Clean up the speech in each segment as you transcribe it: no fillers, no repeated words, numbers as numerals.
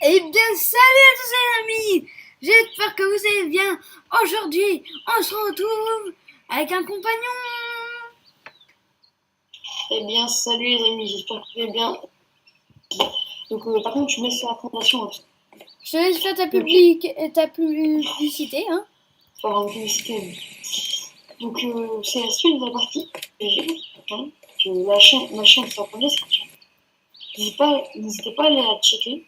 Eh bien, salut à tous les amis. J'espère que vous allez bien. Aujourd'hui, on se retrouve avec un compagnon. Eh bien, salut les amis, j'espère que vous allez bien. Donc, par contre, tu mets sur la présentation, hein, Je te laisse faire ta, donc, ta publicité. Hein. faire une publicité. Donc, c'est la suite de la partie hein, que ma chaîne sera en description. N'hésitez pas à aller la checker.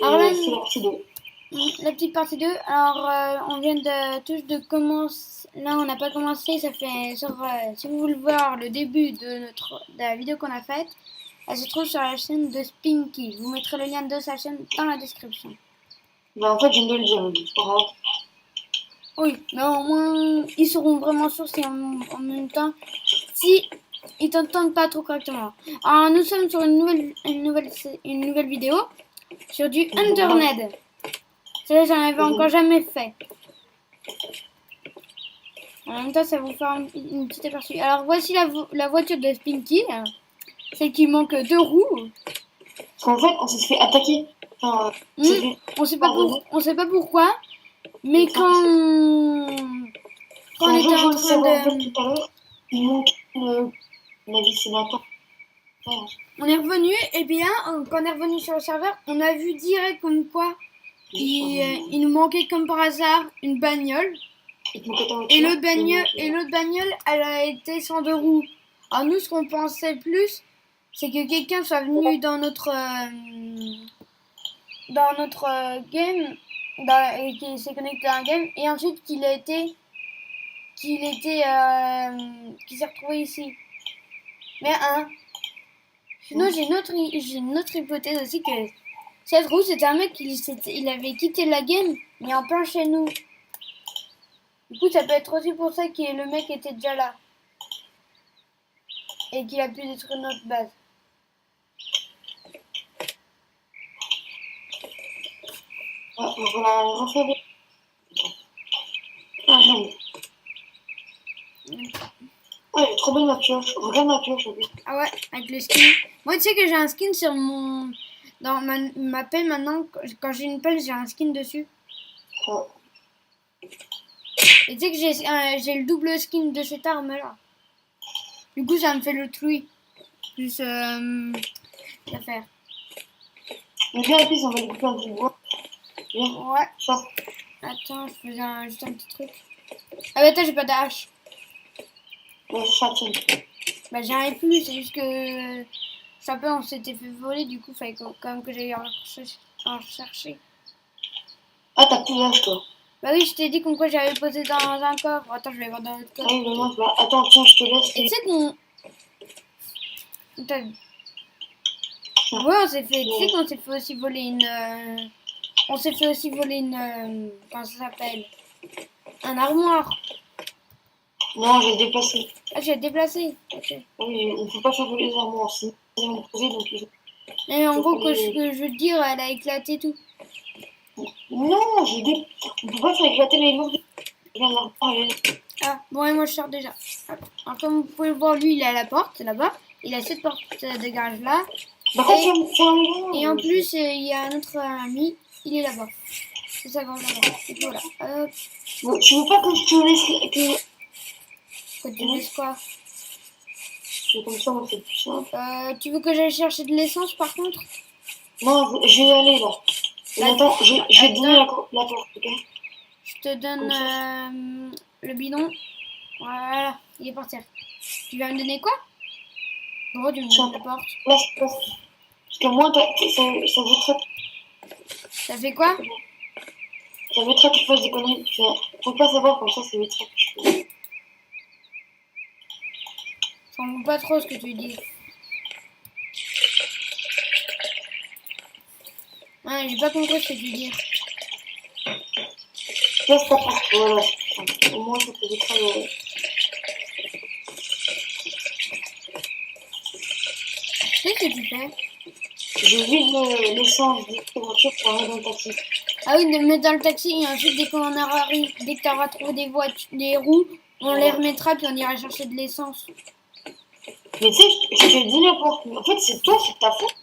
Alors là, C'est la partie 2. la petite partie 2. Alors, on vient de commencer. Là, on n'a pas commencé. Ça fait si vous voulez voir le début de la vidéo qu'on a faite, elle se trouve sur la chaîne de Spinky. Je vous mettrai le lien de sa chaîne dans la description. Ben, en fait, je viens de le dire, donc c'est pas grave. Oui, mais au moins, ils seront vraiment sûrs si en même temps, si ils t'entendent pas trop correctement. Alors, nous sommes sur une nouvelle vidéo sur du Internet. Ça, j'en avais encore jamais fait. En même temps, ça va vous faire une petite aperçu. Alors, voici la voiture de Spinky, celle qui manque 2 roues. Parce qu'en fait, on s'est fait attaquer. Enfin, On sait pas pourquoi, mais quand on était en train de... tout à l'heure, il manque une avis sénateur. On est revenu, et bien, quand on est revenu sur le serveur, on a vu direct comme quoi il nous manquait comme par hasard une bagnole. Et l'autre bagnole, elle a été sans 2 roues. Alors nous, ce qu'on pensait plus, c'est que quelqu'un soit venu dans notre game, et qu'il s'est connecté à un game, et ensuite qu'il s'est retrouvé ici. Mais sinon, j'ai une autre hypothèse aussi, que cette roue, c'était un mec il avait quitté la game, mais en plein chez nous. Du coup, ça peut être aussi pour ça que le mec était déjà là. Et qu'il a pu détruire notre base. Voilà, refais bien. Ah, non. Ah, elle est trop belle ma pioche. Regarde ma pioche. Ah ouais, avec le skin. Moi, tu sais que j'ai un skin sur dans ma pelle maintenant. Quand j'ai une pelle, j'ai un skin dessus. Oh. Et tu sais que j'ai le double skin de cette arme là. Du coup, ça me fait le truie. Plus l'affaire. Mais bien, et puis, on va lui couper un petit bois. Viens. Ouais. Sors. Attends, je faisais juste un petit truc. Ah bah attends, j'ai pas de hache. Ouais, ça tienne. Bah j'arrive plus, c'est juste que on s'était fait voler, du coup fallait quand même que j'aille en chercher. Ah, t'as plus d'âge, toi. Bah oui, je t'ai dit comme quoi j'avais posé dans un coffre. Attends, je vais voir dans l'autre coffre. Ah oui, mais moi, bah, attends, tiens, je te laisse. Et tu sais qu'on... Ouais, on s'est fait... Tu sais qu'on s'est fait aussi voler une... On s'est fait aussi voler une... Comment ça s'appelle? Un armoire. Non, j'ai déplacé. Ah, j'ai déplacé. Ok. Oui, on ne peut pas faire voler les armoires, sinon ils vont poser, donc ils... Mais en gros, ce que je veux dire, elle a éclaté tout. Non, on peut pas faire éclater les lourds. Ah, bon, et moi je sors déjà. Alors, comme vous pouvez le voir, lui, il est à la porte, là-bas. Il a cette porte de garage là. Et en plus, il y a un autre ami, il est là-bas. C'est ça, grande là-bas. Et voilà. Hop. Bon, tu veux pas que je te laisse. Que tu laisses quoi? C'est comme ça, on fait plus simple. Tu veux que j'aille chercher de l'essence par contre? Non, je vais y aller là. Et attends, je vais te donner la porte, ok? Je te donne le bidon. Voilà, il est par terre. Tu vas me donner quoi? Gros, tu me donnes la porte. Laisse. Parce que moi, ça veut très. Ça fait quoi? Ça veut très que tu fasses des conneries. Faut pas savoir, comme ça, c'est vite très que je fais. Je comprends pas trop ce que tu dis. Ouais, j'ai pas compris ce que tu dis. Laisse ta porte, voilà. Au moins, ça fait des travaux. Qu'est-ce que tu fais? Je vide l'essence de la voiture pour aller dans le taxi. Ah oui, de le mettre dans le taxi et ensuite dès que tu auras trouvé des roues, on les remettra puis on ira chercher de l'essence. Mais tu sais, je te dis n'importe quoi. En fait, c'est toi, c'est ta faute.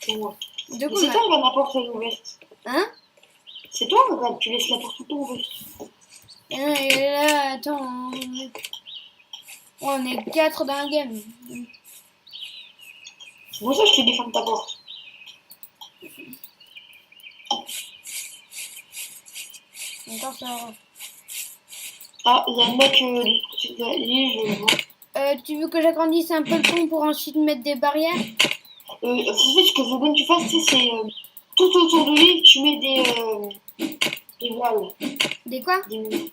C'est moi. Du coup, Mais c'est toi, regarde, la porte est ouverte. hein? C'est toi, regarde, tu laisses la porte tout ouverte. Et là, attends, on est 4 dans la game. C'est pour ça que je te défends ta porte. Encore ça. Ah, il y a un mec de la l'île, je vois. Tu veux que j'agrandisse un peu le pont pour ensuite mettre des barrières? En fait, ce que je veux bien que tu fasses, tu sais, c'est tout autour de l'île, tu mets des voiles, Des quoi? des murs.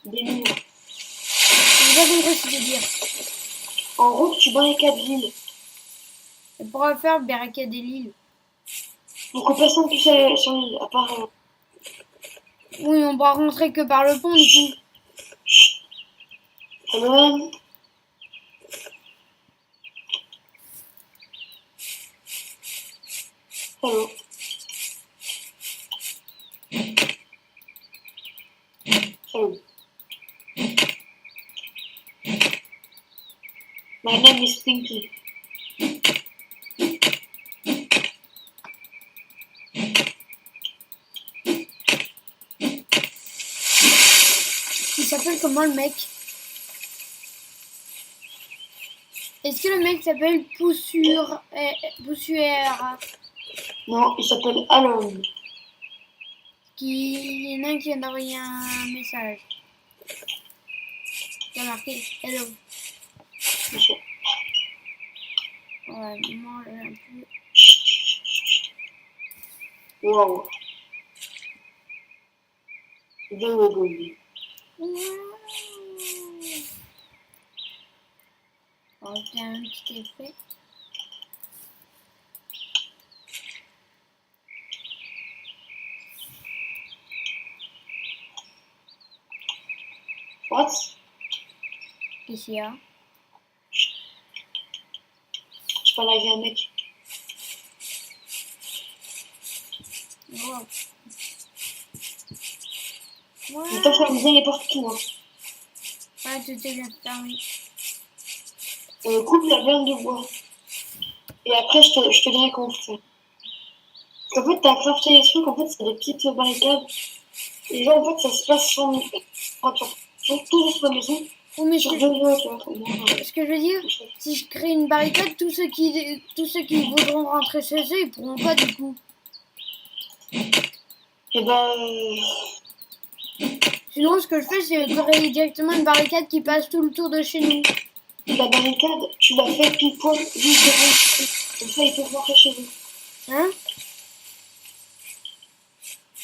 J'ai pas compris ce que tu veux dire. En gros, tu barricades l'île Et pourra faire barricader l'île. pour que personne puisse aller sur l'île, à part. Oui, on pourra rentrer que par le pont du coup. Hello. Hello. Hello. My name is Pinky. Il s'appelle comment le mec? Est-ce que le mec s'appelle Poussure... Poussière? Non, il s'appelle Alon. Il y en a un qui vient d'envoyer un message. Il a marqué Hello. Ouais, manger un peu. Wow. Very good. On va faire un petit effet. What? Ici, hein. Je parle avec un mec. Wow. Mais toi, faut bien les partout. Hein. Ouais, tout est bien fermé. Coupe la viande de bois. Et après, je te dirai comment faire. Parce qu'en fait, t'as crafté les trucs, en fait, c'est des petites barricades. Et là, en fait, ça se passe sur tout sur la maison. Oh, mais Sur deux doigts, tu vois. ce que je veux dire, si je crée une barricade, tous ceux qui voudront rentrer chez eux, ils pourront pas du coup. Et ben, Sinon, ce que je fais, c'est créer directement une barricade qui passe tout le tour de chez nous. la barricade, tu la fais pile poil juste devant. Comme ça, ils peuvent rentrer chez eux. Hein?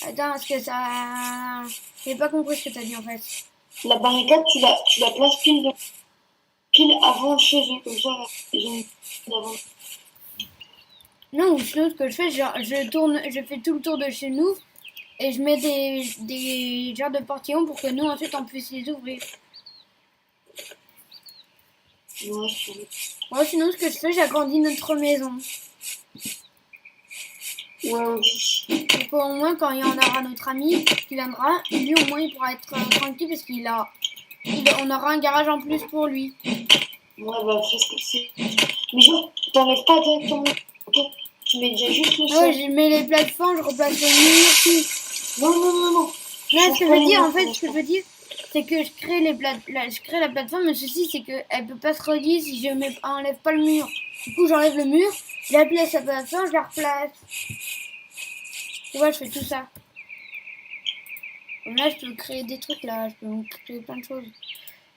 Attends, est-ce que ça... J'ai pas compris ce que t'as dit en fait. La barricade, tu la places pile avant chez eux. Comme ça, ils ont d'avant. Non, ou sinon, ce que je fais, genre, je fais tout le tour de chez nous et je mets des genres de portillons pour que nous, ensuite, on puisse les ouvrir. Ouais, je trouve. Moi, sinon, ce que je fais, j'agrandis notre maison. Ouais, aussi. Donc, au moins, quand il y en aura notre ami qui viendra, lui, au moins, il pourra être tranquille parce on aura un garage en plus pour lui. Ouais, bah, fais ce que c'est. Mais genre, t'enlèves pas directement. Ok? Tu mets déjà juste le Ah sol. ouais, je mets les plateformes, je replace le mur, tout. Non, non, non, non. Non, ce que je veux dire, en fait, ce que je veux dire, c'est que je crée la plateforme, mais le souci, c'est qu'elle peut pas se relier si je enlève pas le mur. Du coup, j'enlève le mur, je la place la plateforme, je la replace. Tu vois, je fais tout ça. Comme là, je peux créer des trucs, là, je peux créer plein de choses.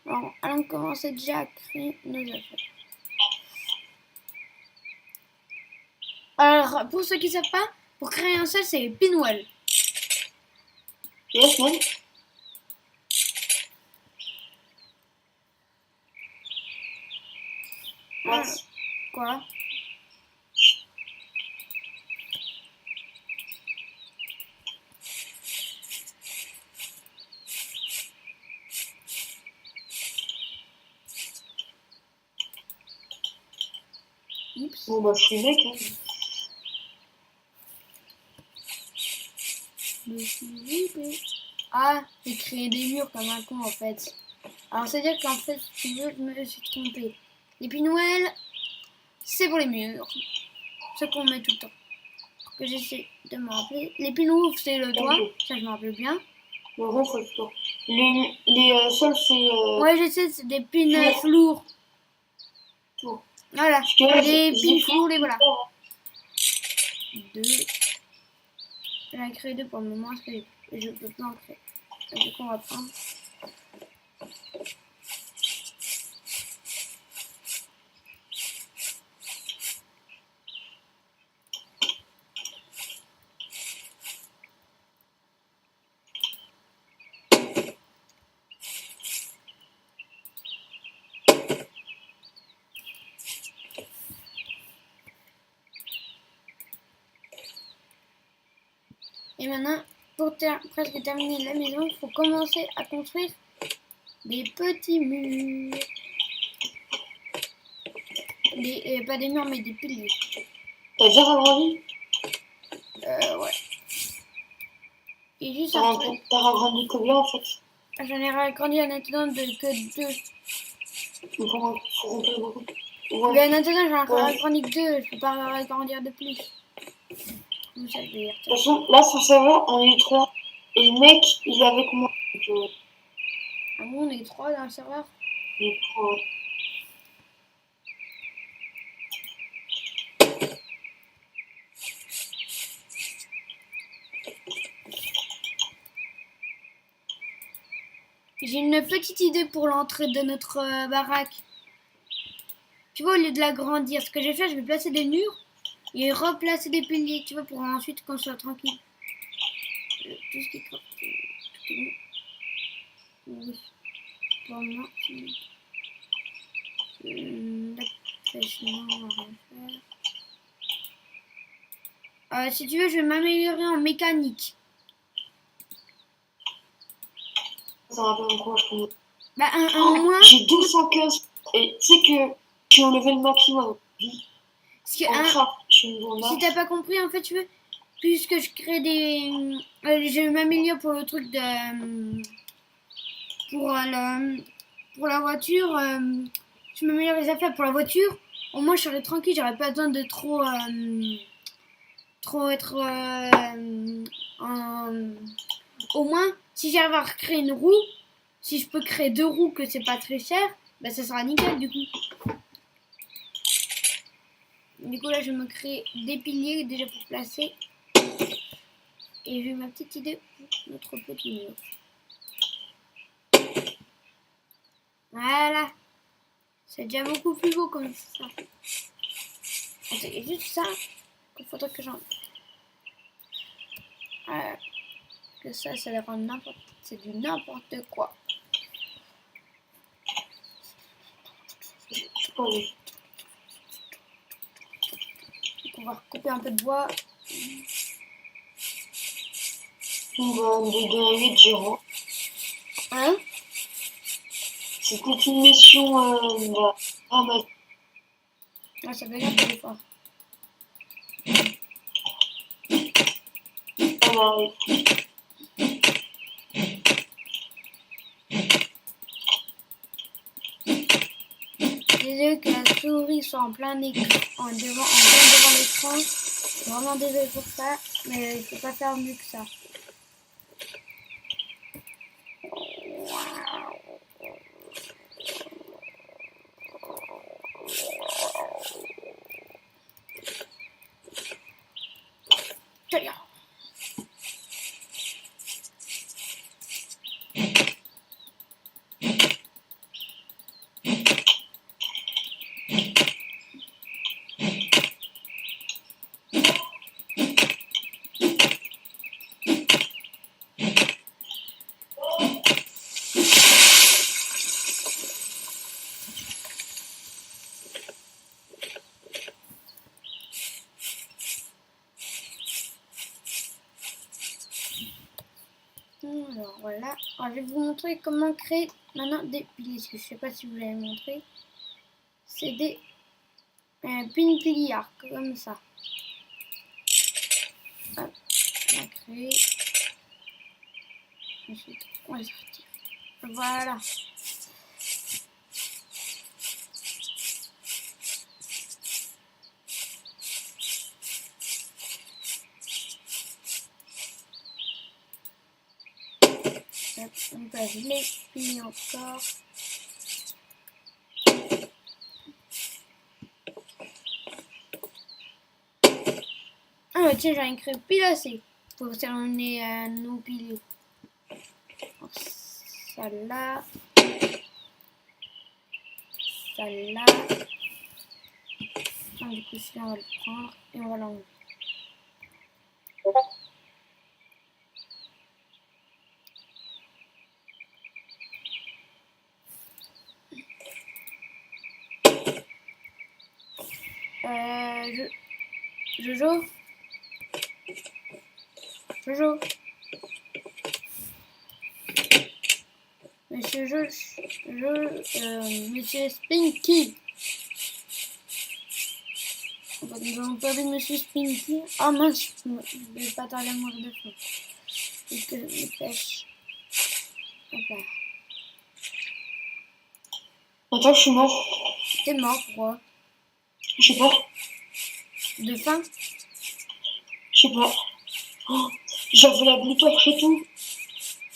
Alors, allons commencer déjà à créer nos affaires. Alors, pour ceux qui savent pas, pour créer un seul, c'est Pinwell. Yes, man. What? Quoi? Oups. Bon, bah, je suis mec, hein. Ah, j'ai créé des murs comme un con en fait. Alors c'est-à-dire qu'en fait, si tu veux, je me suis trompée. Les Pinwell, c'est pour les murs. Ce qu'on met tout le temps. que j'essaie de me rappeler. Les pins rouges, c'est le toit. Ça, je me rappelle bien. Le rond, c'est le toit. Les sols, c'est... Ouais, je sais, c'est des pins flours. Tout. Voilà. Parce que là, Les j'ai pins flours, les voilà. hein. 2. J'en ai créé 2 pour le moment, parce que je peux pas en créer. Du coup, on va prendre. Et maintenant, pour presque terminer la maison, il faut commencer à construire des petits murs. Pas des murs, mais des piliers. T'as déjà agrandi? Ouais. Et juste T'as après, agrandi combien en fait? j'en ai agrandi en attendant que 2. Il faut remplir beaucoup. Mais en Ouais. attendant, j'en ai Ouais. agrandi que 2. Je peux pas agrandir de plus. Comme ça, je vais De toute façon, là, son serveur, on est 3. Et le mec, il est avec moi. Donc, Ah bon, on est 3 dans le serveur. il est 3, ouais. J'ai une petite idée pour l'entrée de notre baraque. Tu vois, au lieu de l'agrandir, ce que je vais faire, je vais placer des murs et replacer des piliers, tu vois, pour ensuite qu'on soit tranquille. Tout ce qui est tout est bon. Oui. Pour moi, la pêche, non, on va rien faire. Si tu veux, je vais m'améliorer en mécanique. Ça me rappelle quoi, je connais. Bah, au moins. J'ai 215. Et tu sais que je suis au level maximum. Parce que, En craft, je suis niveau max. si t'as pas compris, en fait, tu veux, puisque je crée des. Je m'améliore pour le truc de. Pour la voiture. Je m'améliore les affaires pour la voiture. Au moins, je serais tranquille, j'aurais pas besoin de trop. Trop être. Au moins, si j'arrive à recréer une roue, si je peux créer 2 roues, que c'est pas très cher, bah ça sera nickel du coup. Du coup, là, je me crée des piliers déjà pour placer. Et j'ai ma petite idée pour notre petit mur. Voilà. C'est déjà beaucoup plus beau comme ça. C'est juste ça qu'il faudrait que j'en... Que ça rend n'importe... C'est du n'importe quoi. Oui. On va recouper un peu de bois. On va de 8 gérants. Hein? C'était une mission ramasse. Ah, ça fait grave des fois. Ça m'arrive. Désolé que la souris soit en plein écran, en plein devant l'écran. Je suis vraiment désolé pour ça, mais il faut pas faire mieux que ça. Alors voilà, alors, je vais vous montrer comment créer maintenant des piliers. Parce que je sais pas si vous l'avez montré. C'est des pin piliards comme ça. Hop, on va créer. Ensuite, on va sortir. Voilà. On passe les filles encore. Ah bah tiens, j'ai écrit pile assez pour terminer nos piliers. Celle-là. Celle-là. Ah, du coup, celui-là, on va le prendre et on va l'enlever. Jojo. Jojo. Monsieur Spinky. Nous avons perdu Monsieur Spinky. Oh mince, je vais pas tarder à mourir de faim. Et que je me pêche. Hop là. Attends, je suis mort. T'es mort, pourquoi? Je sais pas. De faim? Je sais pas. Oh, j'avais la blue torche et tout.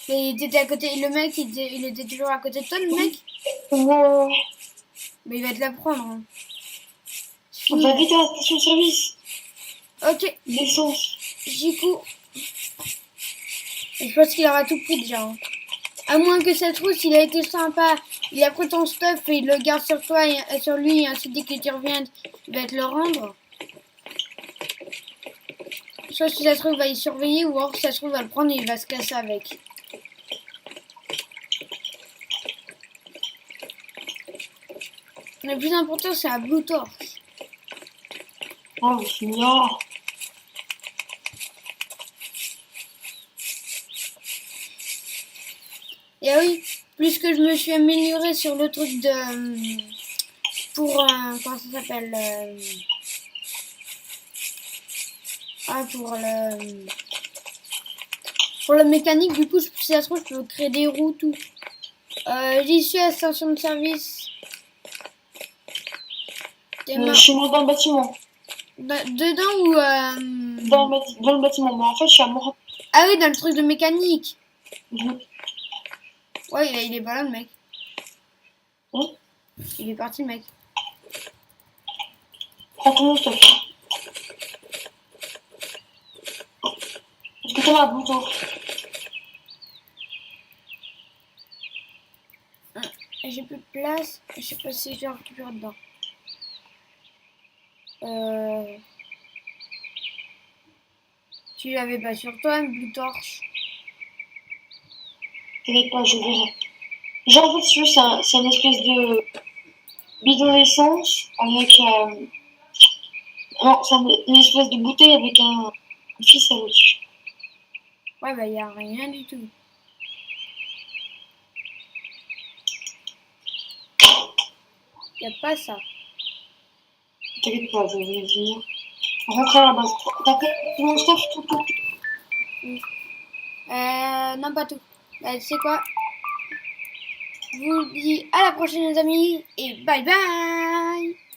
Et t'étais à côté, le mec, il était toujours à côté de toi, le mec? Ouais. Mais il va te la prendre. Hein. On va vite à la station-service. Ok, L'essence. j'y cours. Et je pense qu'il aura tout pris déjà. Hein. À moins que cette trousse, il a été sympa. Il a pris ton stuff et il le garde sur toi et sur lui. Et ainsi, dès que tu reviens, il va te le rendre. Soit si ça se trouve, il va y surveiller. Ou alors si ça se trouve, il va le prendre et il va se casser avec. Le plus important, c'est la Blue Torch. Oh, c'est mignon. Et ah oui, plus que je me suis améliorée sur le truc de... pour... comment ça s'appelle pour le mécanique, du coup, si ça se trouve, je peux créer des roues, tout. J'y suis à la station de service. Chez moi, dans le bâtiment. Dedans ou... Dans le bâtiment. Mais en fait, je suis à moi. Ah oui, dans le truc de mécanique. Mmh. Ouais, il est pas là, le mec. Oui. Il est parti, le mec. Prends ton stuff. Est-ce que t'as la blue torche? J'ai plus de place. Je sais pas si je vais récupérer dedans. Tu l'avais pas sur toi, une blue torche. T'inquiète pas, je verrai. Genre, en fait, si tu veux, c'est une espèce de bidon d'essence avec... non, c'est une espèce de bouteille avec un ficelle au-dessus. Ouais, bah, y a rien du tout. Y a pas ça. T'inquiète pas, je vais venir. Rentre à la base. T'as fait tout mon stuff, tout. Oui. Non, pas tout. Bah, tu sais quoi? Je vous dis à la prochaine, les amis, et bye bye!